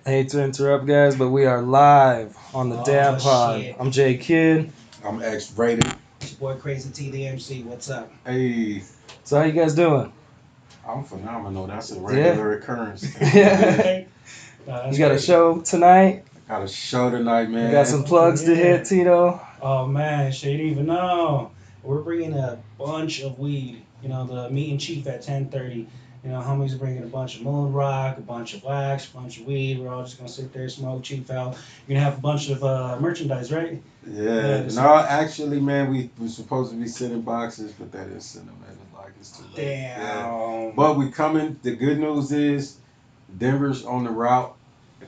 Hate to interrupt, guys, but we are live on the Dabpod. Shit. I'm Jay Kidd. I'm Xraided. It's your boy Crazy T, the MC. What's up? Hey, So how you guys doing? I'm phenomenal. That's a regular occurrence. Yeah. You got a show tonight? Got a show tonight, man. You got some plugs to hit, Tito? Oh man, shit, you didn't even know. We're bringing a bunch of weed. You know, the meet and chief at 10:30. You know, homies are bringing a bunch of moon rock, a bunch of wax, a bunch of weed. We're all just gonna sit there, smoke, chief out. You're gonna have a bunch of merchandise, right? Yeah. No, actually, man, we were supposed to be sending boxes, but that didn't send them. Like it's too late. Damn. Yeah. But we coming. The good news is Denver's on the route.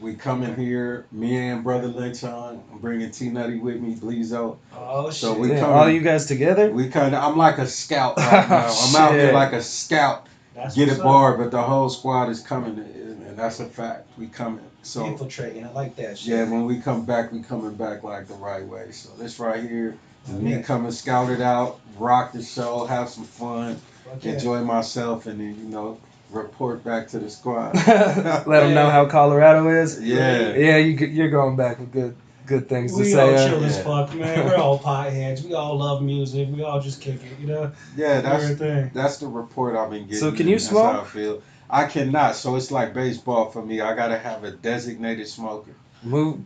We coming here. Me and brother Lynch on. I'm bringing T Nutty with me, Bleezo. Oh shit. So we Yeah, coming. all you guys together? We kind of. I'm like a scout right now. I'm out here Shit. like a scout. That's Get what's it up. barred, but the whole squad is coming, and that's a fact. We coming. So Infiltrating. I like that shit. yeah, when we come back, we coming back like the right way. So this right here is me Yeah. coming, scout it out, rock the show, have some fun, Fuck yeah. enjoy myself, and then report back to the squad. Let them know how Colorado is. Yeah. Yeah, you're going back with good things to We say. all chill as Yeah. fuck, man. We're all potheads. We all love music. We all just kick it, you know? Yeah, Everything. that's the report I've been getting. So can you and that's how I smoke? feel. I cannot. So it's like baseball for me. I gotta have a designated smoker.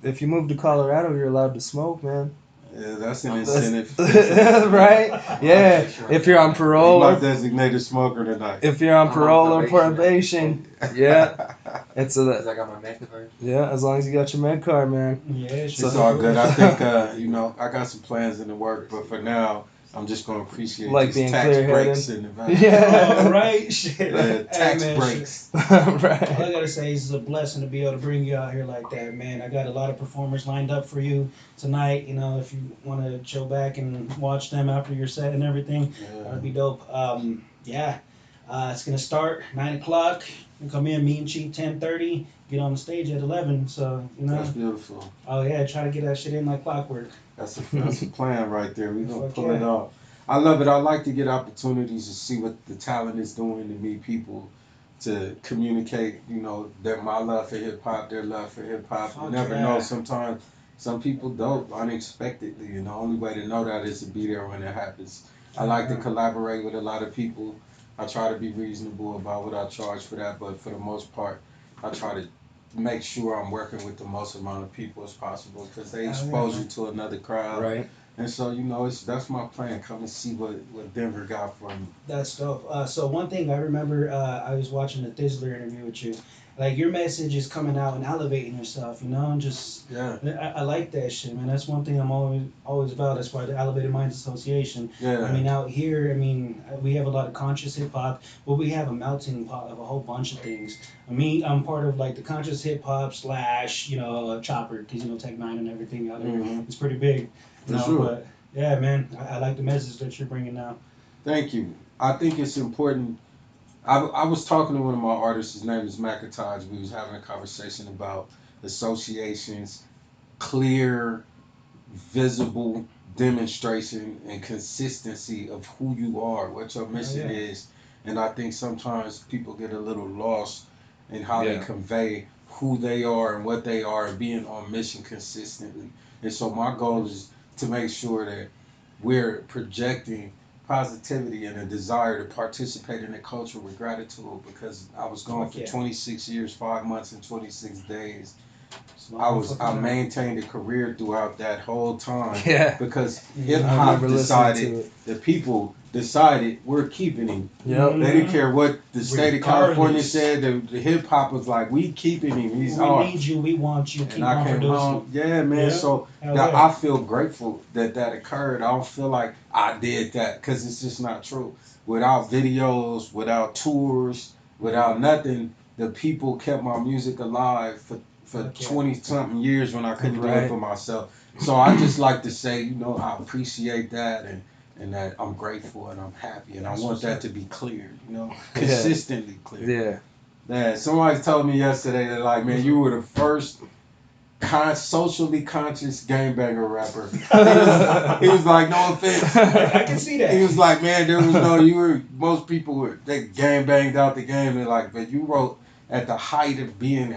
If you move to Colorado, you're allowed to smoke, man. Yeah, that's an That's- incentive. right? Yeah. If you're on parole My or designated smoker tonight. if you're on I'm on parole or probation. probation, yeah, it's Cause a I got my med card. yeah. As long as you got your med card, man. Yeah, It's So- all good. I think I got some plans in the work, but for now, I'm just gonna appreciate Like these being tax clear-headed. breaks in the back. Yeah. All right, shit. Yeah, tax Hey, man, breaks. shit. All I Right. gotta say is it's a blessing to be able to bring you out here like that, man. I got a lot of performers lined up for you tonight. You know, if you want to chill back and watch them after your set and everything, Yeah. that'd be dope. It's gonna start 9 o'clock. You come in, meet and cheat 10:30. Get on the stage at 11. So you know, That's beautiful. oh yeah, try to get that shit in like clockwork. That's a plan right there. We're gonna Fuck pull it yeah. off. I love it. I like to get opportunities to see what the talent is doing, to meet people, to communicate, that my love for hip hop, their love for hip hop. You Fuck never yeah. know. Sometimes some people dope unexpectedly, and the only way to know that is to be there when it happens. I like to collaborate with a lot of people. I try to be reasonable about what I charge for that, but for the most part, I try to make sure I'm working with the most amount of people as possible because they Oh, yeah, expose man. you to another crowd. Right. And so, that's my plan. Come and see what Denver got for me. That's dope. So one thing I remember, I was watching the Thizzler interview with you. Like your message is coming out and elevating yourself, and just Yeah, I like that shit, man. That's one thing I'm always about. That's why the Elevated Minds Association. yeah. I mean, out here, we have a lot of conscious hip hop, but we have a melting pot of a whole bunch of things. I'm part of like the conscious hip hop slash, chopper, because Tech Nine and everything out there. Mhm. It's pretty big. For sure. But yeah, man, I like the message that you're bringing now. Thank you. I think it's important. I was talking to one of my artists. His name is McIntosh. We was having a conversation about associations, clear, visible demonstration and consistency of who you are, what your mission yeah. is. And I think sometimes people get a little lost in how they Yeah. convey who they are and what they are and being on mission consistently. And so my goal is to make sure that we're projecting positivity and a desire to participate in the culture with gratitude because I was gone Fuck for yeah. 26 years, 5 months, and 26 days. Small I motherfucker. maintained a career throughout that whole time Yeah. because Yeah, hip I hop remember listening to decided, it. the people decided we're keeping him. Yep. They didn't care what the state of California Regardless. said. The hip hop was like, we keeping him. He's We ours. need you. We want you. Keep And I on came producing. home. Yeah, man. Yeah. So Hell that, yeah. I feel grateful that occurred. I don't feel like I did that because it's just not true. Without videos, without tours, without nothing, the people kept my music alive for Okay. 20 something years when I couldn't do Right. it for myself. So I just like to say, I appreciate that and that I'm grateful and I'm happy and That's I want what's that up. to be clear, consistently clear. Yeah. Yeah, somebody told me yesterday that like, man, you were the first socially conscious gangbanger rapper. He was like, no offense. I can see that. He was like, man, most people they gang banged out the game and like, but you wrote at the height of being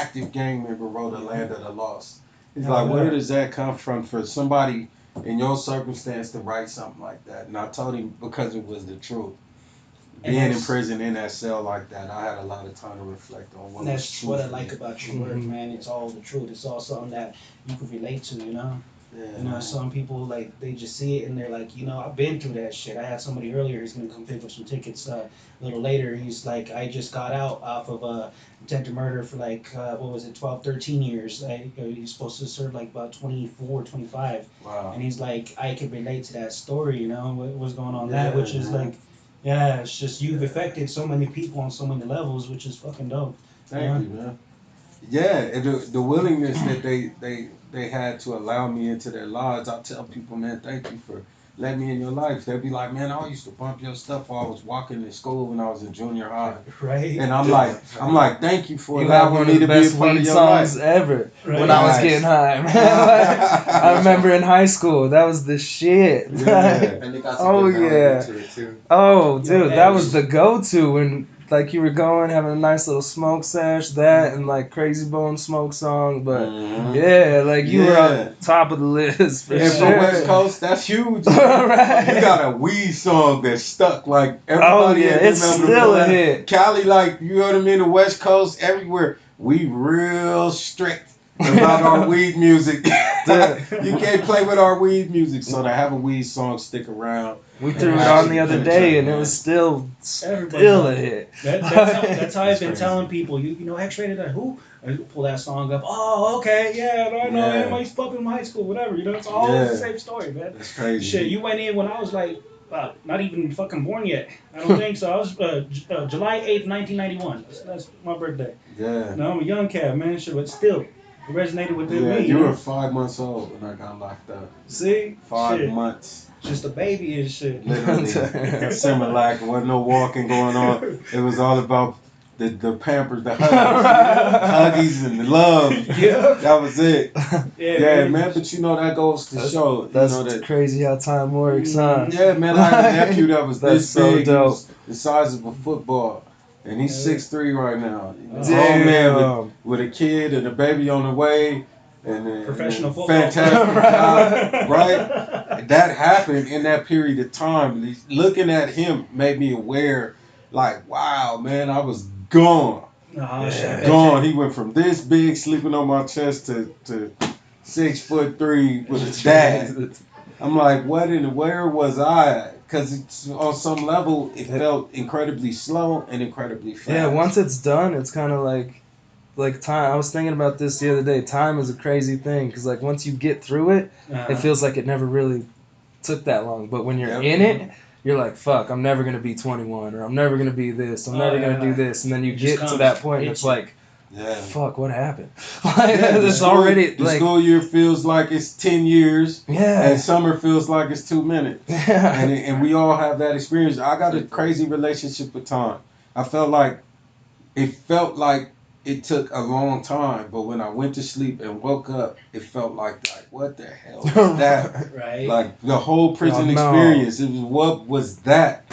active gang member wrote a Land of the Lost. He's Oh, like, where yeah. does that come from for somebody in your circumstance to write something like that? And I told him because it was the truth. And Being in prison in that cell like that, I had a lot of time to reflect on what And was that's true what I for like me. about your work, man. It's all the truth. It's all something that you can relate to, you know? Yeah, You know, man. some people, like, they just see it and they're like, you know, I've been through that shit. I had somebody earlier, he's going to come pick up some tickets a little later. He's like, I just got out off of attempted murder for like, what was it, 12, 13 years. He's supposed to serve like about 24, 25. Wow. And he's like, I can relate to that story, you know, what's going on Yeah, that, which is man. like, yeah, it's just you've affected so many people on so many levels, which is fucking dope. Thank you, man. Yeah, and the willingness that they had to allow me into their lives. I tell people, man, thank you for letting me in your life. They'll be like, man, I used to bump your stuff while I was walking to school when I was in junior high. Right? And I'm like, thank you for You have allowing one me of the to be a best part of weed your songs life. ever Right. when I was Nice. getting high, man. Like, I remember in high school, that was the shit. Yeah. And they got some Oh, good melody yeah. to it too. Oh, Yo, dude, hey. that was the go-to when, like, you were going, having a nice little smoke sesh, that, and, like, Crazy Bone smoke song, but, Mhm. yeah, like, you were Yeah. on top of the list, for And sure. for West Coast, that's huge. Right. You got a weed song that's stuck. Like everybody Oh, yeah, remember it's still a hit. Cali, like you know what I mean. The West Coast, everywhere, we real strict about our weed music. You can't play with our weed music. So to have a weed song stick around, We and threw it on actually the other penetrate, day, and it man. was still Everybody a knows. hit. That's how I've That's been crazy. telling people. You know, X-rated that who? I pull that song up. Oh, okay, yeah, I know. Yeah. I used to fuck in high school, whatever. You know, it's all Yeah. the same story, man. That's crazy. Shit, you went in when I was like, not even fucking born yet. I don't think so. I was July 8th, 1991. That's my birthday. Yeah. No, I'm a young cat, man. Shit, but still, it resonated with Yeah, me. you know? were 5 months old when I got locked up. See, 5 shit, months. just a baby and shit. Literally, Similac, wasn't no walking going on. It was all about the Pampers, the Huggies, and the love. Yeah. That was it. Yeah, man. man. But you know that goes to show. That's You know that. crazy how time works, huh? Yeah, man. I had a nephew that was That's this so big. He dope. was the size of a football, and he's 6'3" right now. He's a Damn. grown man with a kid and a baby on the way. And Professional football fantastic player. job, right? That happened in that period of time. Looking at him made me aware, like, wow, man, I was gone. Oh, shit, I bet Gone. He went from this big, sleeping on my chest, to 6'3" with his dad. I'm like, what in the where was I? Because on some level, it felt incredibly slow and incredibly fast. Yeah, once it's done, it's kind of like time. I was thinking about this the other day. Time is a crazy thing because like once you get through it, it feels like it never really took that long. But when you're in it, you're like, fuck, I'm never gonna be 21, or I'm never gonna be this, I'm never gonna do this, and then you It get just to that comes, point, and it's you. like, Yeah. fuck, what happened? Like, Yeah, it's already the like, school year feels like it's 10 years, yeah, and summer feels like it's 2 minutes. yeah. And we all have that experience. I got a crazy relationship with time. I felt like it took a long time, but when I went to sleep and woke up, it felt like what the hell was that? Right. Like the whole prison Oh, no. experience. It was what was that?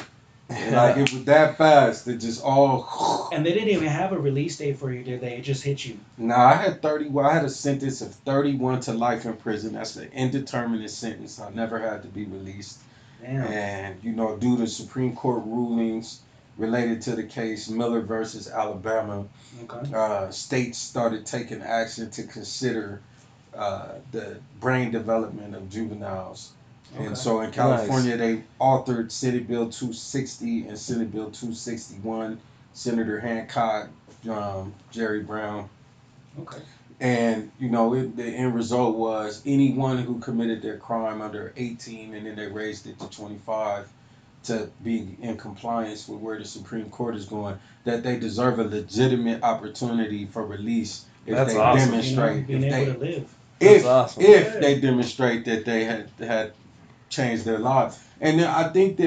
And like it was that fast. It just all. And they didn't even have a release date for you, did they? It just hit you. Nah, I had 30. Well, I had a sentence of 31 to life in prison. That's an indeterminate sentence. I never had to be released. Damn. And due to Supreme Court rulings related to the case Miller versus Alabama, Okay. states started taking action to consider the brain development of juveniles. Okay. And so in California, they authored Senate Bill 260 and Senate Bill 261. Senator Hancock, Jerry Brown. Okay. And, the end result was anyone who committed their crime under 18, and then they raised it to 25 to be in compliance with where the Supreme Court is going, that they deserve a legitimate opportunity for release if That's they awesome. demonstrate. Being if able they, to live. That's awesome. if they demonstrate that they had changed their lives. And then I think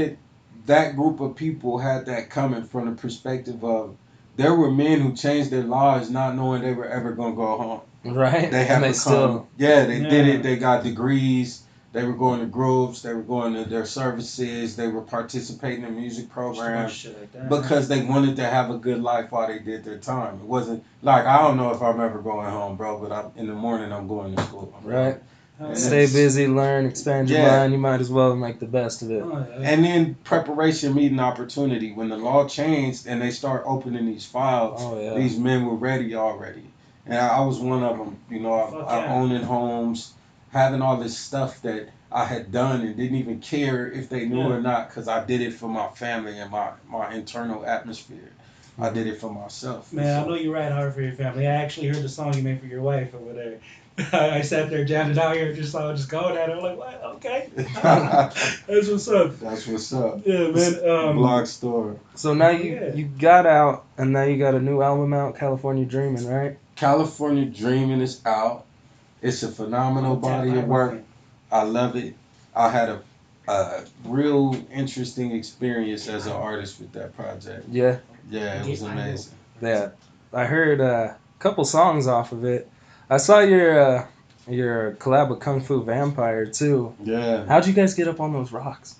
that group of people had that coming from the perspective of there were men who changed their lives not knowing they were ever going to go home. Right? They have and they become, still, they did Yeah. it. They got degrees. They were going to groups, they were going to their services, they were participating in music programs Shit like that, because they wanted to have a good life while they did their time. It wasn't like, I don't know if I'm ever going home, bro, but in the morning I'm going to school. Right. And Stay busy, learn, expand your mind. You might as well make the best of it. And then preparation meeting opportunity. When the law changed and they start opening these files, these men were ready already. And I was one of them. You know, I owning homes, having all this stuff that I had done and didn't even care if they knew or not, because I did it for my family and my internal atmosphere. I did it for myself. Man, I know you ride hard for your family. I actually heard the song you made for your wife over there. I sat there jamming out here, just going at it. I'm like, what? Okay. That's what's up. That's what's up. Yeah, man. Blog store. So now you got out, and now you got a new album out, California Dreaming, right? California Dreaming is out. It's a phenomenal body of work. I love it. I had a real interesting experience as an artist with that project. Yeah. Yeah, it was amazing. Yeah, I heard a couple songs off of it. I saw your collab with Kung Fu Vampire too. Yeah. How'd you guys get up on those rocks?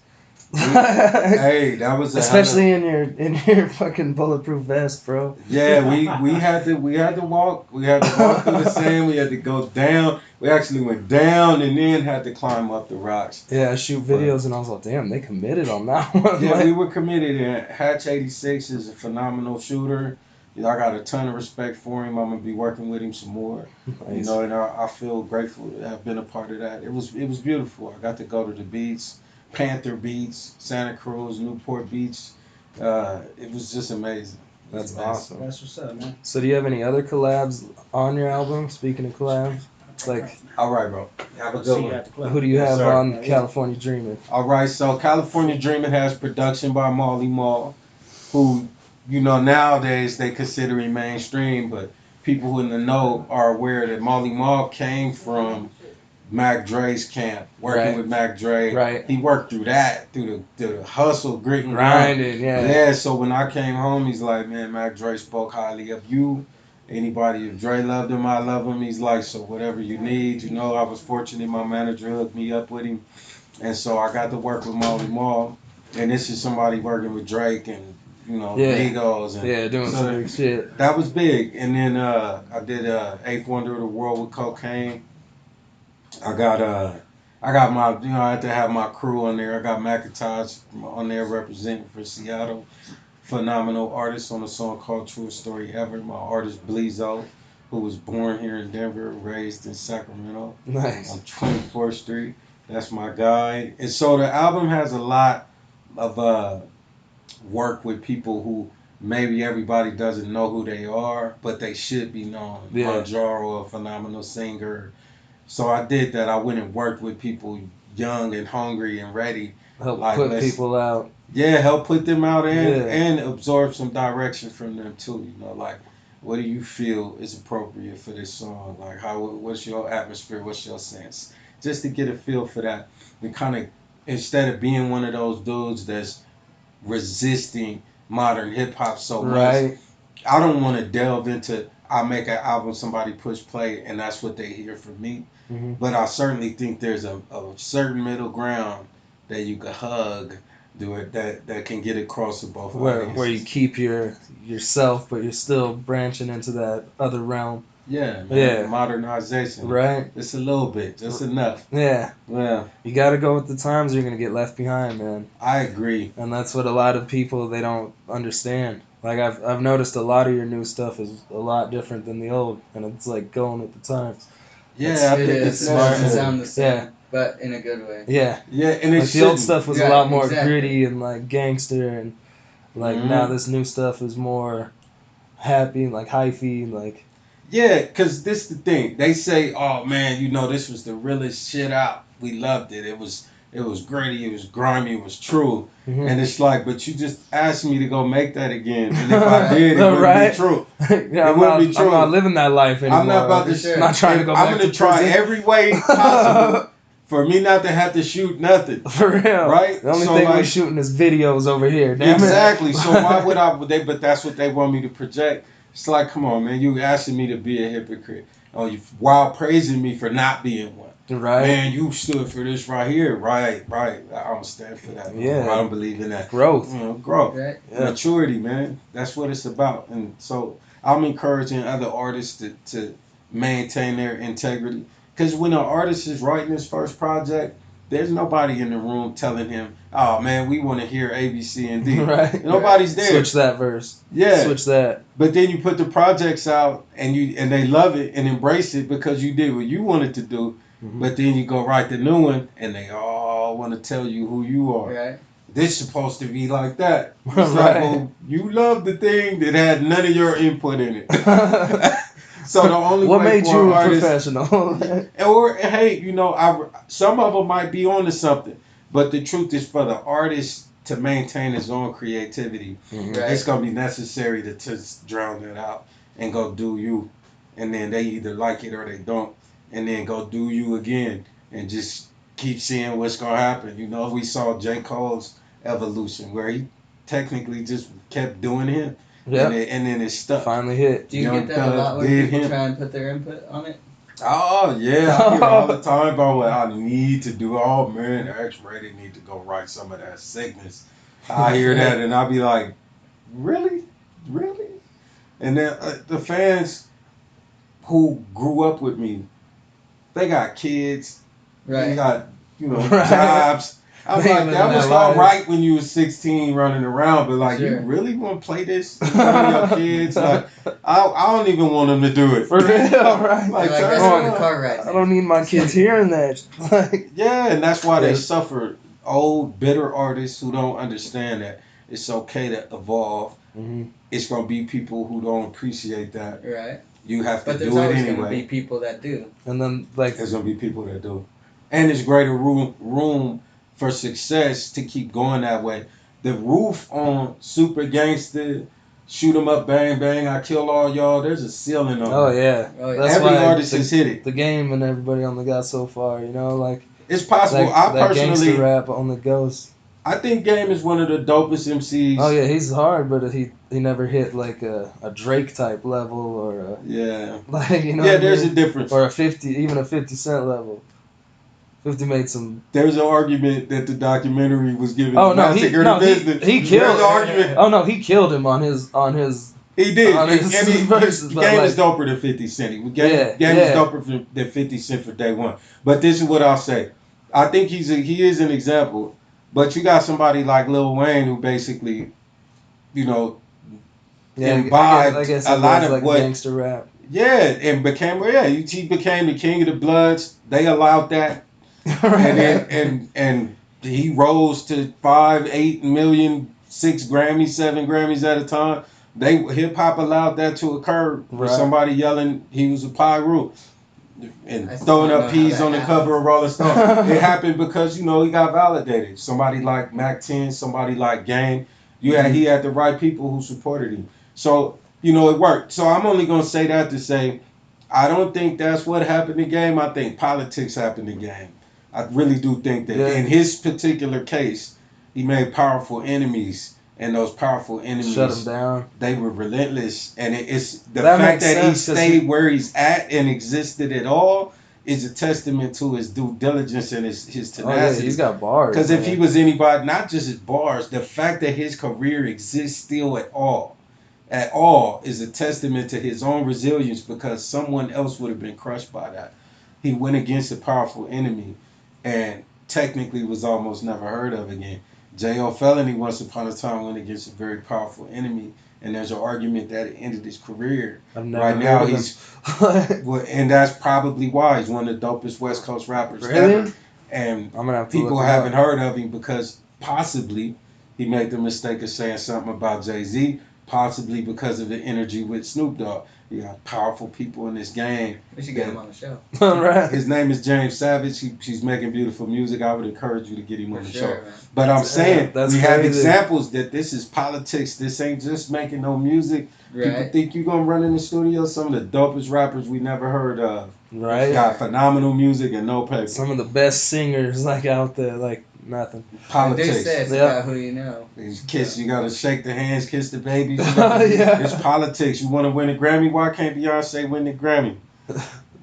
Hey, that was especially in your fucking bulletproof vest, bro. Yeah, we had to walk. We had to walk through the sand. We had to go down. We actually went down and then had to climb up the rocks. Yeah, I shoot videos and I was like, damn, they committed on that one. Yeah, we were committed. And Hatch 86 is a phenomenal shooter. You know, I got a ton of respect for him. I'm gonna be working with him some more. Nice. You know, and I feel grateful to have been a part of that. It was beautiful. I got to go to the beach, Panther Beach, Santa Cruz, Newport Beach. It was just amazing. That's awesome. That's what's up, man. So do you have any other collabs on your album? Speaking of collabs, like. All right, bro. Have a good one. Who do you have on California Dreaming? All right, so California Dreaming has production by Marley Marl, who, you know, nowadays they consider him mainstream, but people who in the know are aware that Marley Marl came from Mac Dre's camp, working with Mac Dre. Right. He worked through the hustle, grit and grinding. Yeah. So when I came home, he's like, man, Mac Dre spoke highly of you. Anybody, if Dre loved him, I love him. He's like, so whatever you need, you know. I was fortunate my manager hooked me up with him, and so I got to work with Marley Marl, and this is somebody working with Drake and, you know, Migos and doing some big shit. That was big. And then I did Eighth Wonder of the World with Cocaine. I got my, you know, I had to have my crew on there. I got McIntosh on there representing for Seattle. Phenomenal artist on a song called True Story Ever. My artist Bleezo, who was born here in Denver, raised in Sacramento. Nice. On 24th Street. That's my guy. And so the album has a lot of work with people who maybe everybody doesn't know who they are, but they should be known. Yeah. Manjaro, a phenomenal singer. So I did that. I went and worked with people young and hungry and ready. Help put people out. Yeah, help put them out and absorb some direction from them too. You know, like, what do you feel is appropriate for this song? Like, what's your atmosphere? What's your sense? Just to get a feel for that. And kind of, instead of being one of those dudes that's resisting modern hip hop so much, I don't want to delve into, I make an album, somebody push play, and that's what they hear from me. Mm-hmm. But I certainly think there's a certain middle ground that you could hug, that can get across to both audiences. Where you keep yourself, but you're still branching into that other realm. Yeah, man. Yeah. Modernization. Right. Just a little bit, just enough. Yeah. Yeah. You got to go with the times, or you're gonna get left behind, man. I agree. And that's what a lot of people, they don't understand. Like I've noticed a lot of your new stuff is a lot different than the old, and it's like going with the times. Yeah, I think it's smart. It doesn't sound the same, but in a good way. Yeah. Yeah, and it's the old stuff was a lot more gritty and like gangster, and like now this new stuff is more happy, like hyphy, like. Yeah, because this the thing. They say, oh man, you know, this was the realest shit out. We loved it. It was gritty, it was grimy, it was true. Mm-hmm. And it's like, but you just asked me to go make that again. And if I did, it wouldn't be true. Yeah, it wouldn't be true. I'm not living that life anymore. I'm not about to I'm not trying to go back to prison. I'm going to try every way possible for me not to have to shoot nothing. For real. Right? The only thing we're shooting is videos over here. Damn exactly. So why would but that's what they want me to project. It's like, come on, man, you asking me to be a hypocrite. Oh, while praising me for not being one. Right. Man, you stood for this right here. Right. I'm gonna stand for that. Yeah. I don't believe in that. Growth. Growth. Right. Yeah. Maturity, man. That's what it's about. And so I'm encouraging other artists to maintain their integrity. Because when an artist is writing his first project, there's nobody in the room telling him, "Oh man, we want to hear A, B, C, and D." Right. Nobody's there. Switch that verse. Yeah. Switch that. But then you put the projects out and they love it and embrace it because you did what you wanted to do. Mm-hmm. But then you go write the new one and they all want to tell you who you are. Right. This is supposed to be like that. It's Right. like, well, you love the thing that had none of your input in it. So the only what way made for you an a artist, professional? or hey, some of them might be onto something, but the truth is for the artist to maintain his own creativity, Mhm. Right. it's gonna be necessary to just drown that out and go do you, and then they either like it or they don't, and then go do you again and just keep seeing what's gonna happen. We saw J. Cole's evolution where he technically just kept doing him. Yeah. And then it stuck. Finally hit. Do you Young get that a lot Thug when did people him. try and put their input on it? Oh yeah, I hear all the time about what I need to do. Oh man, Xraided need to go write some of that sickness. I hear that and I'll be like, really? And then the fans who grew up with me, they got kids, they Right. got Right. jobs. I'm They like, live that that was all life. right when you was 16 running around, but like, Sure. you really want to play this in front of your kids? Like, I don't even want them to do it. For real, right? Like, Like, turn that's it where the on. car rides. I don't need my kids hearing that. Like, Yeah, and that's why they Yeah. suffer. Old, bitter artists who don't understand that it's okay to evolve. mhm. It's going to be people who don't appreciate that. Right. You have to But there's do it always going to anyway. be people that do. And then like There's going to be people that do. And there's greater room for success to keep going that way. The roof on Super Gangsta, Shoot 'em Up, Bang Bang, I Kill All Y'all, there's a ceiling on oh it. yeah, Oh, yeah. that's Every why artist has hit it. the game and everybody only got so far. Like It's possible. that, I that gangster personally, rap only goes. I think Game is one of the dopest MCs. Oh yeah, he's hard, but he never hit like a Drake type level or a, Yeah. like Yeah, what I there's mean? a difference. Or a 50, even a 50 Cent level. 50 made some. There's an argument that the documentary was giving Oh no, Massacre the Business. he There's killed. an argument. Oh no, he killed him on his. He did. on his And verses, but Game like- is doper than 50 Cent. Game Yeah. is doper than 50 Cent for day one. But this is what I'll say. I think he is an example. But you got somebody like Lil Wayne who basically, Yeah, imbibed I guess a it lot was of like what- gangster rap. yeah, and he became the king of the Bloods. They allowed that. Right. And he rose to 5, 8 million, 6 Grammys, 7 Grammys at a time. Hip hop allowed that to occur. With Right. somebody yelling he was a Pyru and I throwing don't up know peas how on the that cover of Rolling Stone. It happened because he got validated. Somebody like Mac 10, somebody like Game. He had the right people who supported him. So it worked. So I'm only gonna say that to say I don't think that's what happened in Game. I think politics happened in Game. I really do think that in his particular case, he made powerful enemies, and those powerful enemies Shut him down. they were relentless. And it's the That fact makes that he sense, 'cause stayed where he's at and existed at all is a testament to his due diligence and his Oh yeah, tenacity. he's got bars. Because if man. he was anybody, not just his bars, the fact that his career exists still at all, is a testament to his own resilience because someone else would have been crushed by that. He went against a powerful enemy and technically was almost never heard of again. J.O. Felony once upon a time went against a very powerful enemy, and there's an argument that it ended his career. I've never Right heard now of him. he's and that's probably why he's one of the dopest West Coast rappers Really? ever. And I'm gonna have to people look him haven't up. heard of him because possibly he made the mistake of saying something about Jay-Z, possibly because of the energy with Snoop Dogg. You got powerful people in this game. We should get him on the show. Right. His name is James Savage. He's making beautiful music. I would encourage you to get him on For the sure, show. man. But I'm saying that's we have crazy. examples that this is politics. This ain't just making no music. People Right. think you're going to run in the studio. Some of the dopest rappers we never heard of. Right. Got phenomenal music and no paper. Some of the best singers out there, nothing. They Politics. say it's Yeah. about who you know. You gotta shake the hands, kiss the babies. Yeah. It's politics. You want to win a Grammy? Why can't Beyonce win the Grammy?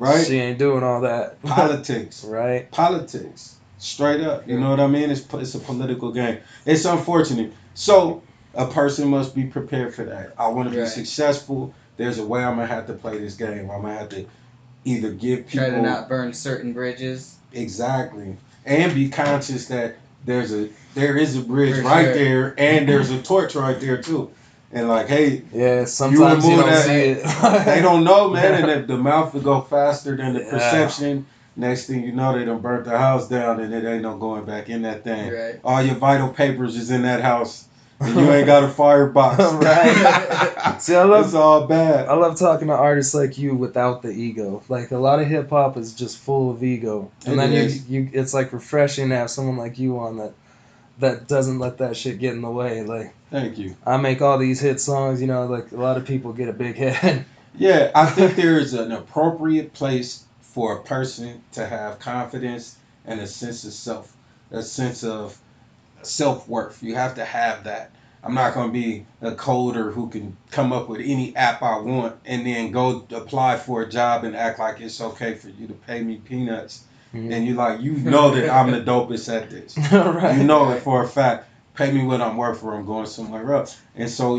right? She ain't doing all that. Politics. Right. Politics. Straight up. You know what I mean? It's a political game. It's unfortunate. So a person must be prepared for that. I want to be successful. There's a way I'm gonna have to play this game. I'm gonna have to either give people try to not burn certain bridges. Exactly. And be conscious that there is a bridge right there and there's a torch right there too. And like, hey, yeah, sometimes you don't see it. They don't know, man, and the mouth will go faster than the perception. Next thing you know, they done burnt the house down and it ain't no going back in that thing. Right. All your vital papers is in that house. And you ain't got a firebox. Right. See, it's all bad. I love talking to artists like you without the ego. Like a lot of hip hop is just full of ego. And then you it's like refreshing to have someone like you on that doesn't let that shit get in the way. Like, thank you. I make all these hit songs, you know, like a lot of people get a big head. Yeah, I think there is an appropriate place for a person to have confidence and a sense of self-worth. You have to have that. I'm not going to be a coder who can come up with any app I want and then go apply for a job and act like it's okay for you to pay me peanuts. Mm-hmm. And you know that I'm the dopest at this. Right. You know it for a fact. Pay me what I'm worth or I'm going somewhere else. And so,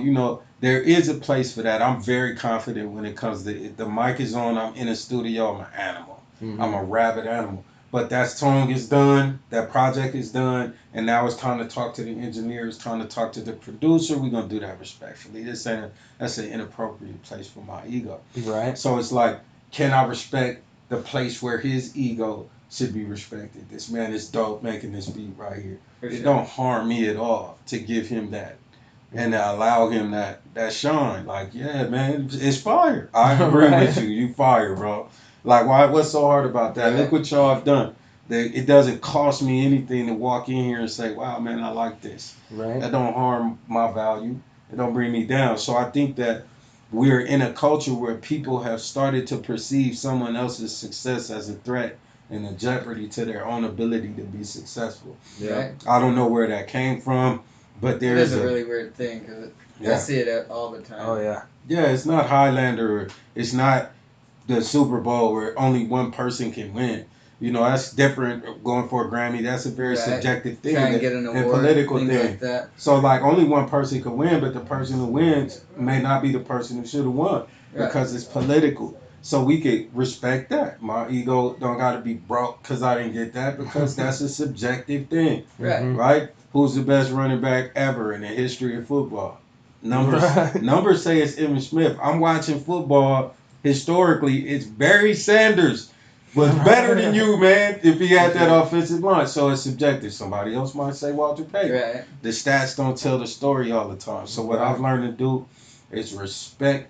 there is a place for that. I'm very confident when it comes to the mic is on, I'm in a studio, I'm an animal. Mm-hmm. I'm a rabid animal. But that song is done, that project is done, and now it's time to talk to the engineers, time to talk to the producer. We're going to do that respectfully. That's an inappropriate place for my ego. Right. So it's like, can I respect the place where his ego should be respected? This man is dope making this beat right here. It don't harm me at all to give him that and to allow him that shine. Like, yeah, man, it's fire. I agree with you. You fire, bro. Like, what's so hard about that? Look what y'all have done. It doesn't cost me anything to walk in here and say, wow, man, I like this. Right. That don't harm my value. It don't bring me down. So I think that we're in a culture where people have started to perceive someone else's success as a threat and a jeopardy to their own ability to be successful. Yeah. Right. I don't know where that came from, but there is a really weird thing because I see it all the time. Oh, yeah. Yeah, it's not Highlander. It's not the Super Bowl where only one person can win. That's different. Going for a Grammy, that's a very subjective thing. Try and get an award, political things thing. Like that. So, only one person can win, but the person who wins may not be the person who should have won because it's political. So we could respect that. My ego don't got to be broke because I didn't get that because that's a subjective thing. Right? Who's the best running back ever in the history of football? Numbers say it's Emmitt Smith. I'm watching football. Historically, it's Barry Sanders was better than you, man, if he had that offensive line. So it's subjective. Somebody else might say Walter Payton. Right. The stats don't tell the story all the time. So what I've learned to do is respect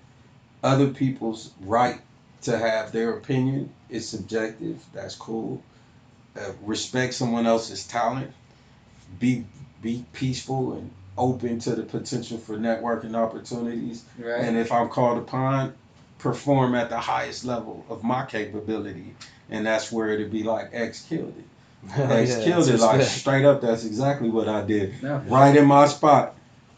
other people's right to have their opinion. It's subjective. That's cool. Respect someone else's talent. Be peaceful and open to the potential for networking opportunities. Right. And if I'm called upon, perform at the highest level of my capability. And that's where it'd be like X killed it. X killed it. Like straight up, that's exactly what I did. No, right in my spot.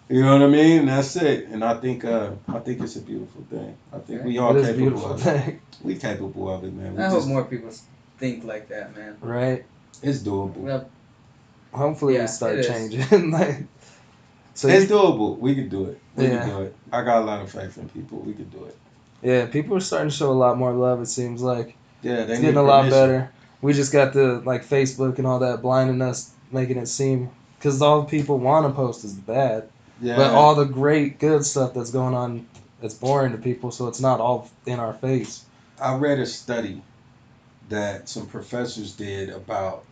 You know what I mean? And that's it. And I think it's a beautiful thing. I think we all capable of it. We capable of it, man. I hope more people think like that, man. Right. It's doable. Well, hopefully we start changing. So it's doable. We can do it. We can do it. I got a lot of faith in people. We can do it. Yeah, people are starting to show a lot more love, it seems like. Yeah, it's getting a lot better. We just got the Facebook and all that blinding us, making it seem, because all people want to post is bad. Yeah. But all the great, good stuff that's going on, it's boring to people, so it's not all in our face. I read a study that some professors did about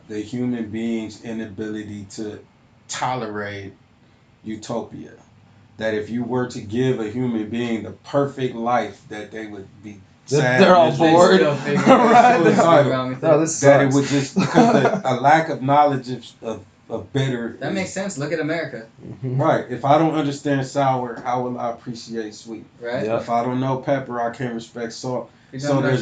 the human being's inability to tolerate utopia. That if you were to give a human being the perfect life, that they would be sad. They're all bored. Right. That it would just, because a lack of knowledge of bitter. That makes sense. Look at America. Right. If I don't understand sour, how will I appreciate sweet? Right. Yep. If I don't know pepper, I can't respect salt. So there has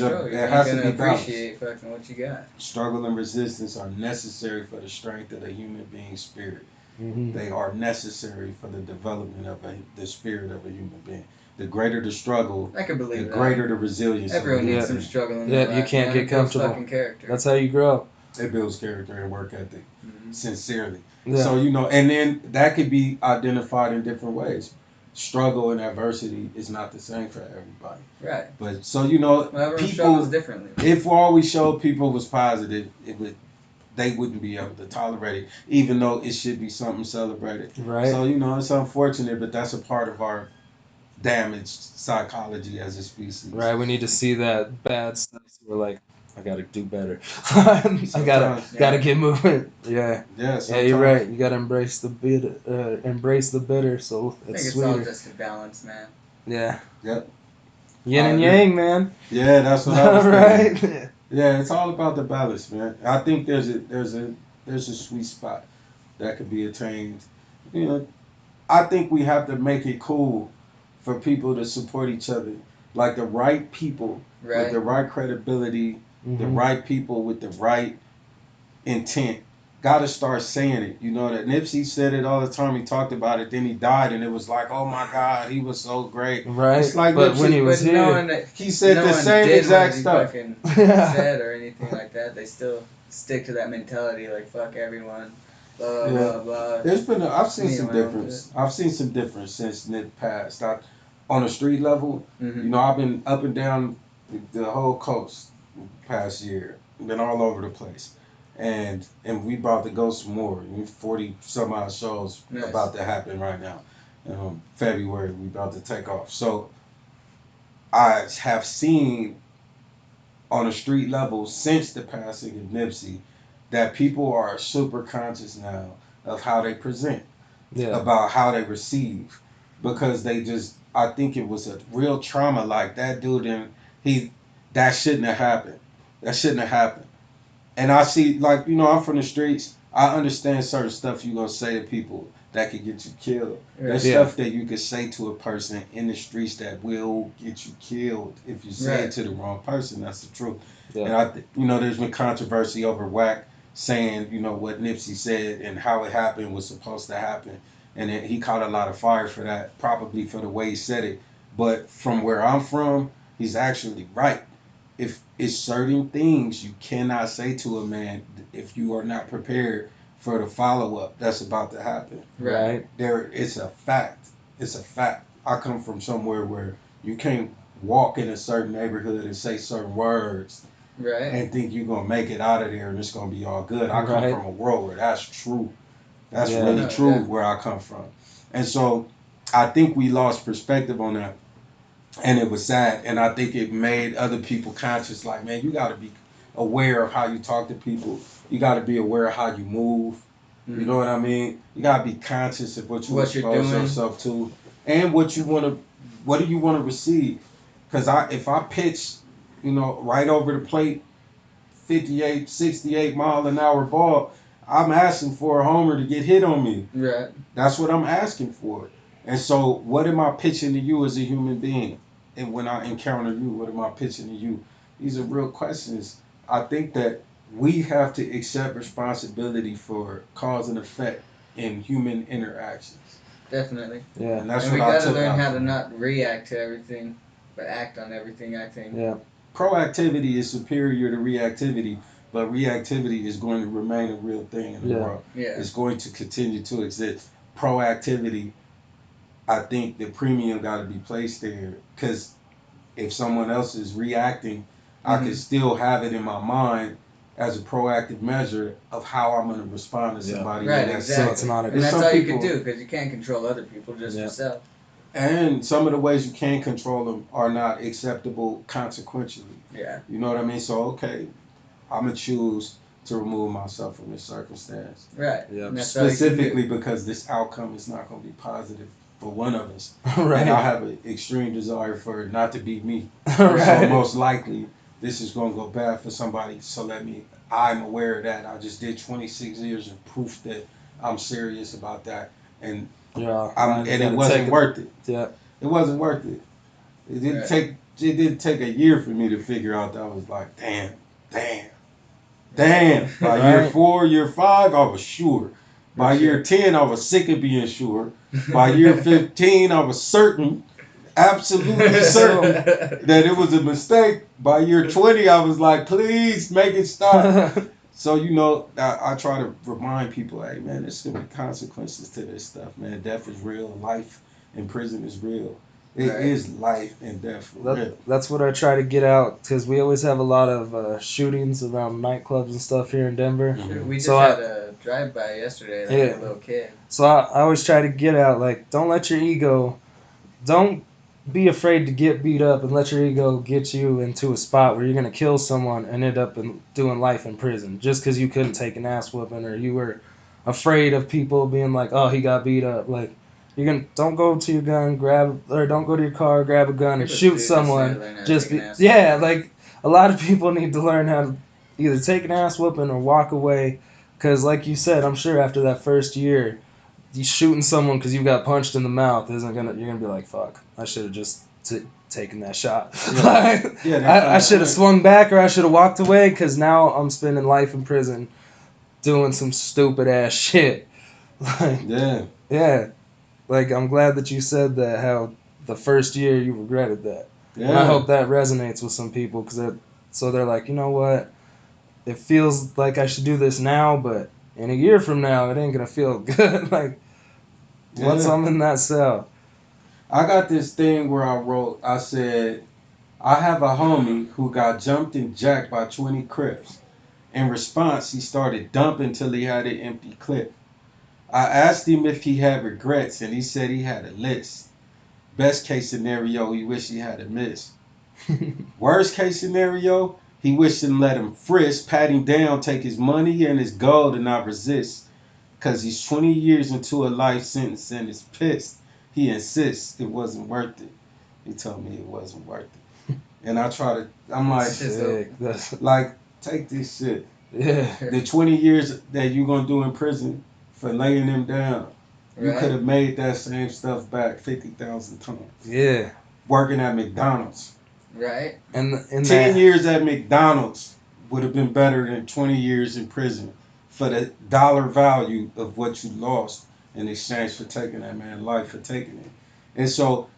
to be balance. Appreciate fucking what you got. Struggle and resistance are necessary for the strength of the human being's spirit. Mm-hmm. They are necessary for the development of the spirit of a human being. The greater the struggle, I can the believe that. greater the resilience Everyone of a needs human some being. struggle in Yeah, their you life, can't man. get It builds comfortable. fucking character. That's how you grow. It builds character and work ethic, Mhm. sincerely. Yeah. So, you know, and then that could be identified in different ways. Struggle and adversity is not the same for everybody. Right. But so, you know, Well, everyone struggles people, differently. if all we showed people was positive, they wouldn't be able to tolerate it, even though it should be something celebrated. Right. So, you know, it's unfortunate, but that's a part of our damaged psychology as a species. Right. We need to see that bad stuff. So we're like, I gotta do better. I gotta Sometimes, get moving. Yeah. yeah, Yeah, you're right. You gotta embrace the bitter. Embrace the bitter. So I think it's it's all sweeter. just a balance, man. Yeah. Yep. Yin I and agree. yang, man. Yeah, that's what I was thinking. Right. Yeah, it's all about the balance, man. I think there's a sweet spot that could be attained. You know, I think we have to make it cool for people to support each other. Like the right people with Right. the right credibility, the Mhm. right people with the right intent. Gotta start saying it. You know that Nipsey said it all the time. He talked about it. Then he died, and it was like, oh my God, he was so great. Right. It's like but when Nipsey- he was But no here, one, He said no the one same did exact what he stuff. fucking Yeah. said or anything like that. They still stick to that mentality, like fuck everyone, blah Yeah. blah blah. There's been I've seen Me some and my own difference. I've seen some difference since Nip passed. On a street level, Mm-hmm. you know, I've been up and down the whole coast past year. Been all over the place. And we about to go some more. 40 some odd shows Nice. about to happen right now. February we about to take off. So I have seen on a street level since the passing of Nipsey that people are super conscious now of how they present, yeah. about how they receive, because they just, I think it was a real trauma. Like that dude, and that shouldn't have happened. That shouldn't have happened. And I see, like, you know, I'm from the streets. I understand certain stuff you're gonna say to people that could get you killed. There's Yeah. stuff that you could say to a person in the streets that will get you killed if you say it to the wrong person. That's the truth. Yeah. And you know, there's been controversy over Wack saying, you know, what Nipsey said and how it happened was supposed to happen, and he caught a lot of fire for that, probably for the way he said it. But from where I'm from, he's actually right. If it's certain things you cannot say to a man if you are not prepared for the follow up that's about to happen. Right. It's a fact. It's a fact. I come from somewhere where you can't walk in a certain neighborhood and say certain words Right. and think you're gonna make it out of there and it's gonna be all good. I come Right. from a world where that's true. That's Yeah. really No, true definitely. where I come from. And so I think we lost perspective on that. And it was sad. And I think it made other people conscious, like, man, you gotta be aware of how you talk to people. You gotta be aware of how you move. You know what I mean? You gotta be conscious of what you What you're expose doing. yourself to, and what do you wanna receive? Because if I pitch, you know, right over the plate, 58, 68 mile an hour ball, I'm asking for a homer to get hit on me. Right. That's what I'm asking for. And so, what am I pitching to you as a human being? And when I encounter you, what am I pitching to you? These are real questions. I think that we have to accept responsibility for cause and effect in human interactions. Definitely. Yeah. And that's And we what I gotta took learn out how to from it. not react to everything, but act on everything. I think. Yeah. Proactivity is superior to reactivity, but reactivity is going to remain a real thing in the Yeah. world. Yeah. It's going to continue to exist. Proactivity, I think the premium got to be placed there, because if someone else is reacting, I can still have it in my mind as a proactive measure of how I'm going to respond to Yeah. somebody. Right. in that Exactly. So it's not a- And And that's some all you people- can do because you can't control other people, just Yeah. yourself. And some of the ways you can control them are not acceptable consequentially. Yeah. You know what I mean? So, okay, I'm going to choose to remove myself from this circumstance. Right. Yeah. And that's all you can Specifically do. because this outcome is not going to be positive for one of us. Right. And I have an extreme desire for it not to be me. Right. So most likely this is going to go bad for somebody. So I'm aware of that. I just did 26 years of proof that I'm serious about that. And Yeah. and it wasn't worth it. Yeah. It wasn't worth it. It didn't take a year for me to figure out that. I was like, damn. By year Right. 4, year 5, I was sure. By year 10, I was sick of being sure. By year 15, I was certain, absolutely certain that it was a mistake. By year 20, I was like, please make it stop. So, I try to remind people, hey, man, there's going to be consequences to this stuff, man. Death is real. Life in prison is real. It is life and death for real. That's what I try to get out, because we always have a lot of shootings around nightclubs and stuff here in Denver. Mm-hmm. We just had a drive-by yesterday, like a little kid. So I always try to get out, like, don't let your ego, don't be afraid to get beat up and let your ego get you into a spot where you're going to kill someone and end up doing life in prison just because you couldn't take an ass whooping or you were afraid of people being like, oh, he got beat up. Like, don't go to your gun, don't go to your car, grab a gun and shoot someone. Like, a lot of people need to learn how to either take an ass whooping or walk away, because like you said, I'm sure after that first year, you shooting someone because you got punched in the mouth you're gonna be like, fuck, I should have just taken that shot. I should have swung back, or I should have walked away, because now I'm spending life in prison doing some stupid ass shit. Like, yeah. Like, I'm glad that you said that, how the first year you regretted that. Yeah. And I hope that resonates with some people, so they're like, you know what? It feels like I should do this now, but in a year from now, it ain't gonna feel good. Like, once I'm in that cell. I got this thing where I said, I have a homie who got jumped and jacked by 20 Crips. In response, he started dumping till he had an empty clip. I asked him if he had regrets, and he said he had a list. Best case scenario, he wished he had a miss. Worst case scenario, he wished him let him frisk, pat him down, take his money and his gold and not resist. Because he's 20 years into a life sentence and is pissed. He insists it wasn't worth it. He told me it wasn't worth it. And I'm like, take this shit. Yeah. The 20 years that you're going to do in prison for laying him down, you could have made that same stuff back 50,000 times. Yeah. Working at McDonald's. Right. And 10 years at McDonald's would have been better than 20 years in prison for the dollar value of what you lost in exchange for taking that man's life, for taking it. And so,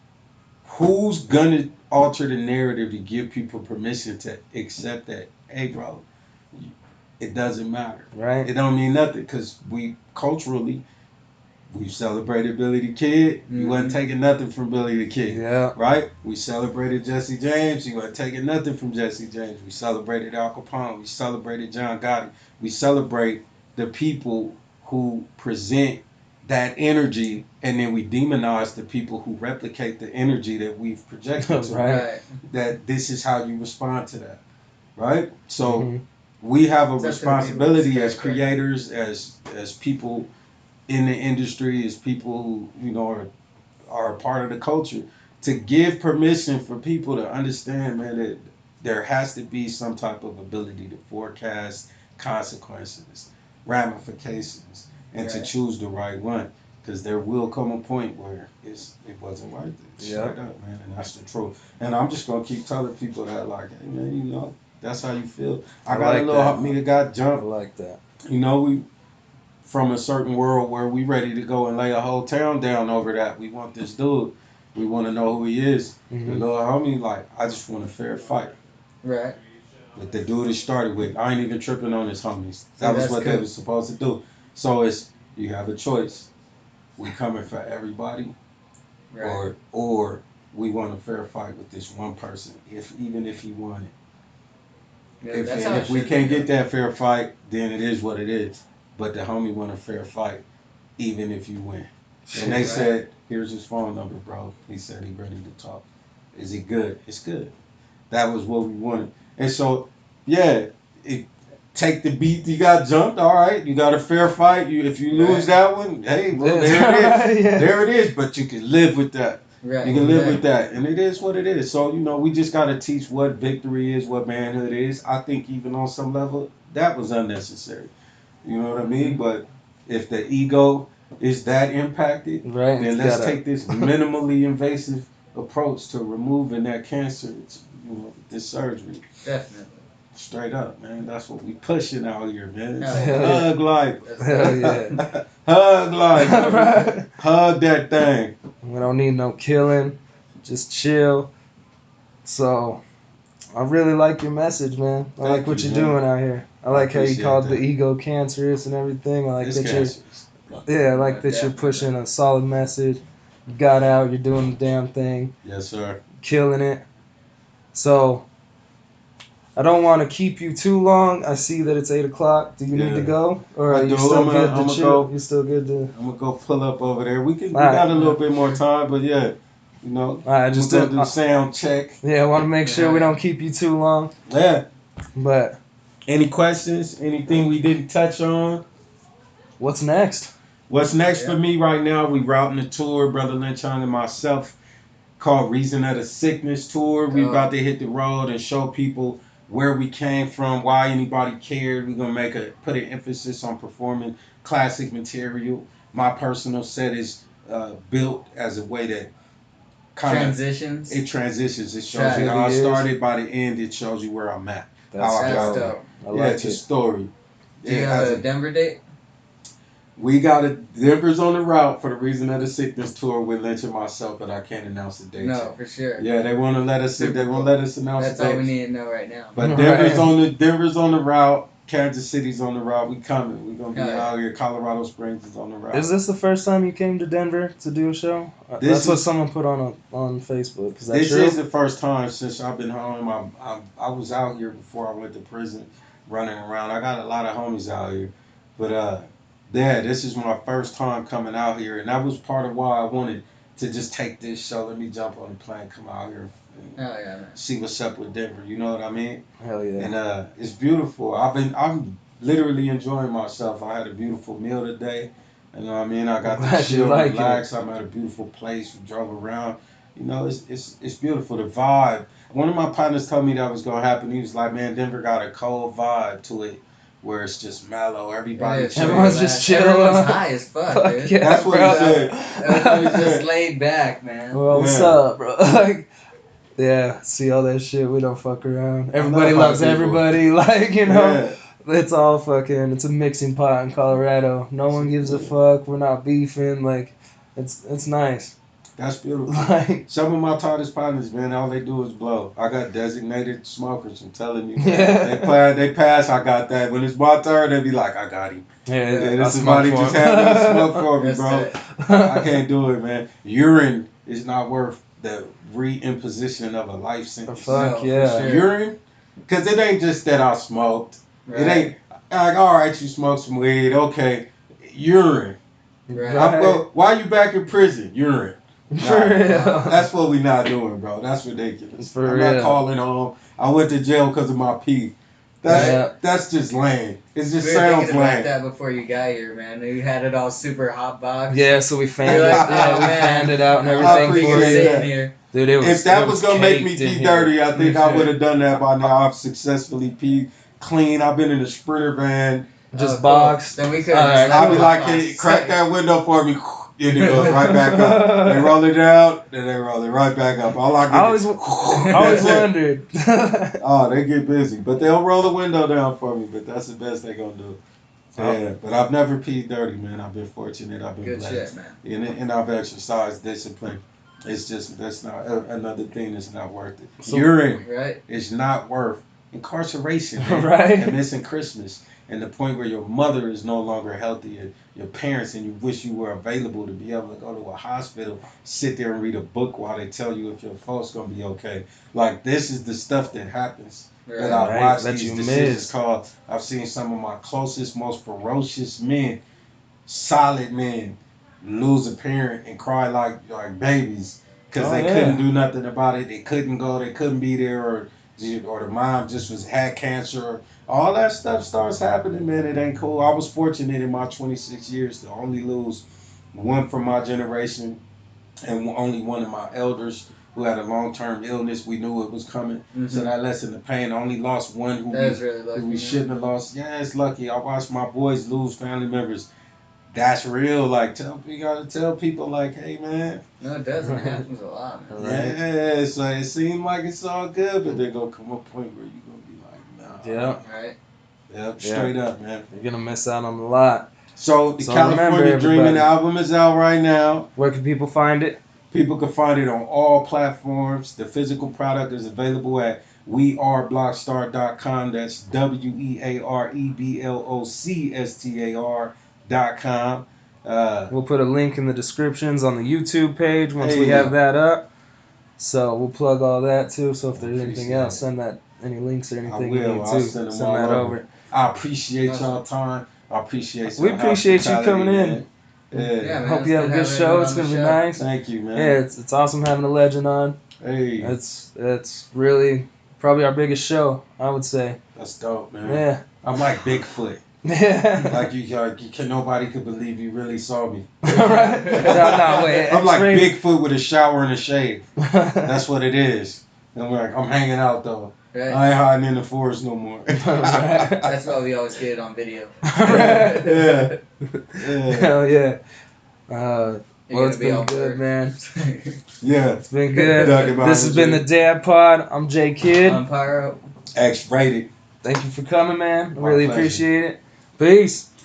who's gonna alter the narrative to give people permission to accept that, hey, bro, it doesn't matter. Right. It don't mean nothing, because culturally, we celebrated Billy the Kid. You wasn't taking nothing from Billy the Kid. Yeah. Right? We celebrated Jesse James. You wasn't taking nothing from Jesse James. We celebrated Al Capone. We celebrated John Gotti. We celebrate the people who present that energy, and then we demonize the people who replicate the energy that we've projected to. Right. That this is how you respond to that. Right? So we have a responsibility as creators, as people in the industry, as people who are a part of the culture, to give permission for people to understand, man, that there has to be some type of ability to forecast consequences, ramifications, and to choose the right one, because there will come a point where it wasn't worth it. Straight up, man, and that's the truth. And I'm just gonna keep telling people that, like, hey, man, that's how you feel. I got a little homie that got jumped. I like that. We from a certain world where we ready to go and lay a whole town down over that. We want this dude. We want to know who he is. The little homie, like, I just want a fair fight. Right. But the dude it started with, I ain't even tripping on his homies. That was what they was supposed to do. So you have a choice. We coming for everybody, or we want a fair fight with this one person, even if he won it. Yeah, if we can't get that fair fight, then it is what it is. But the homie want a fair fight, even if you win. And they said, here's his phone number, bro. He said he ready to talk. Is he good? It's good. That was what we wanted. And so, take the beat. You got jumped, all right. You got a fair fight. If you lose that one, hey, well, there it is. There it is. But you can live with that. Right. You can live with that. And it is what it is. So, we just got to teach what victory is, what manhood is. I think even on some level, that was unnecessary. You know what I mean? But if the ego is that impacted, then let's take this minimally invasive approach to removing that cancer, this surgery. Definitely. Straight up, man. That's what we pushing out here, man. It's Hell yeah. hug life. Hell yeah. Hug life. Right. Hug that thing. We don't need no killing. Just chill. So, I really like your message, man. I Thank like what you, you're man. doing out here. I I like how you appreciate called that. the ego cancerous and everything. I like It's that cancerous. you're, yeah, I like that you're Definitely. pushing a solid message. You got out, you're doing the damn thing, Yes, sir. killing it. So, I don't want to keep you too long. I see that it's 8 o'clock. Do you need to Yeah. go, or I are you do. still good I'ma to chill? go. You still good to? I'm gonna go pull up over there. We Alright. got a little bit more time, but yeah, you know, I I'm just gonna go didn't. do sound check. Yeah, I want to make sure we don't keep you too long. Yeah. But Any questions? Anything we didn't touch on? what's next? What's next Yeah. for me right now? We routing a tour, Brother Lynch and myself, called Reason of the Sickness Tour. We Oh. about to hit the road and show people where we came from, why anybody cared. We're gonna put an emphasis on performing classic material. My personal set is built as a way that kind of Transitions. it transitions. It shows you Right. how I It is. started. By the end, it shows you where I'm at. That's how I got That's there. dope. I Yeah, like it's a it. story. Do you It have has a a- Denver date? We got a Denver's on the route for the Reason of the Sickness tour with Lynch and myself, but I can't announce the date. No, for sure. Yeah, they want to let us. Super They won't cool. let us announce That's the all we date. need to know right now. But Right. Denver's on the route. Kansas City's on the route. We coming. We gonna be Yeah. out here. Colorado Springs is on the route. Is this the first time you came to Denver to do a show? This That's what is- someone put on Facebook. Is that This true? is the first time since I've been home. I was out here before I went to prison, running around. I got a lot of homies out here, but yeah, this is my first time coming out here, and that was part of why I wanted to just take this show. Let me jump on the plane, come out here, and Oh yeah, man. see what's up with Denver. You know what I mean? Hell yeah. And it's beautiful. I'm literally enjoying myself. I had a beautiful meal today. You know what I mean? I got to Glad you chill, like it. relax. I'm at a beautiful place. We drove around. You know, it's beautiful. The vibe. One of my partners told me that was gonna happen. He was like, "Man, Denver got a cold vibe to it, where it's just mellow. Everybody Yeah, chill." Everyone's just chill. Everyone's high as fuck, Fuck dude. yeah, That's what bro. he said. Everyone's just laid back, man. Well, what's Yeah. up, bro? Like, yeah, see all that shit. We don't fuck around. Everybody love how loves people- everybody. Like, you know, Yeah. it's all fucking. It's a mixing pot in Colorado. No one gives a fuck. We're not beefing. Like, it's nice. That's beautiful. Like, Some of my tightest partners, man, all they do is blow. I got designated smokers. I'm telling you. Yeah. They pass. I got that. When it's my turn, they be like, "I got him." yeah, Yeah, I this smoke somebody for just him. had me smoke for me, That's bro. it. I can't do it, man. Urine is not worth the reimposition of a life sentence. Fuck No, for yeah. sure. Urine, because it ain't just that I smoked. Right. It ain't like, all right, you smoked some weed, okay. Urine. Right. Right. Why you back in prison? Urine. For real. That's what we not doing, bro. That's ridiculous. For I'm real. not calling home. I went to jail because of my pee. That's just lame. It just We were sounds thinking about lame. that before you got here, man. You had it all super hot box. Yeah, so we fanned You're it. like, Yeah, oh, we man. fanned it out and I everything appreciate for You're you. that. sitting here. Dude, it was. If that it was gonna make me caked in pee here. dirty, I think I Sure. would have done that by now. I've successfully peed clean. I've been in a Sprinter van. Just Oh, cool. boxed. Then we could. Alright, I'll be like, hey, crack that window for me. And it goes right back up. They roll it out, then they roll it right back up. All I get I always, is, I always That's it. wondered. Oh, they get busy. But they'll roll the window down for me, but that's the best they're going to do. Yeah, but I've never peed dirty, man. I've been fortunate. I've been Good blessed. shit, man. And I've exercised discipline. It's just, that's not another thing that's not worth it. So- Urine Right? is not worth incarceration, man. Right. And missing Christmas. And the point where your mother is no longer healthy, and your parents, and you wish you were available to be able to go to a hospital, sit there and read a book while they tell you if your folks gonna be okay. Like, this is the stuff that happens. That Right. I Right, watch that these you decisions missed. called. I've seen some of my closest, most ferocious men, solid men, lose a parent and cry like babies because Oh, they yeah. couldn't do nothing about it. They couldn't go. They couldn't be there, or the mom just had cancer. All that stuff starts happening, man. It ain't cool. I was fortunate in my 26 years to only lose one from my generation and only one of my elders who had a long-term illness. We knew it was coming, so that lessened the pain. I only lost one who That is really lucky. we man. shouldn't have lost. Yeah, it's lucky. I watched my boys lose family members. That's real. Like, you gotta tell people, like, hey, man. No, it doesn't. It happens a lot, man. Right. Yeah, so it seems like it's all good, but there's gonna come a point where you're gonna be like, nah. Yeah. Right. Yep, straight up, man. You're gonna miss out on a lot. So the So remember, California Dreaming everybody. album is out right now. Where can people find it? People can find it on all platforms. The physical product is available at weareblockstar.com. That's weareblockstar.com. We'll put a link in the descriptions on the YouTube page once we Hey. have that up. So we'll plug all that too. So if there's anything Appreciate else, it. send that any links or I anything you will. need I'll to. send them Send all that over. over. I appreciate y'all time. I appreciate We appreciate you coming in. man. Yeah. Yeah, man. Hope it's you have a good good having show. everyone It's on the gonna be show. nice. Thank you, man. Yeah, it's awesome having a legend on. Hey, It's really probably our biggest show, I would say. that's dope, man. Yeah. I'm like Bigfoot. Yeah. Like you can nobody could believe you really saw me. Right? No, wait. I'm like Xraided. Bigfoot with a shower and a shave. That's what it is. And I'm hanging out though. Right. I ain't hiding in the forest no more. That's why we always get it on video. Right. Yeah. Hell yeah. You're Well, it's gonna be all been good, blurred. man. Yeah. It's been good. Talking about This has been the Dabpod. I'm Jay Kidd. I'm Pyro. Xraided. Thank you for coming, man. My Really pleasure. appreciate it. Peace.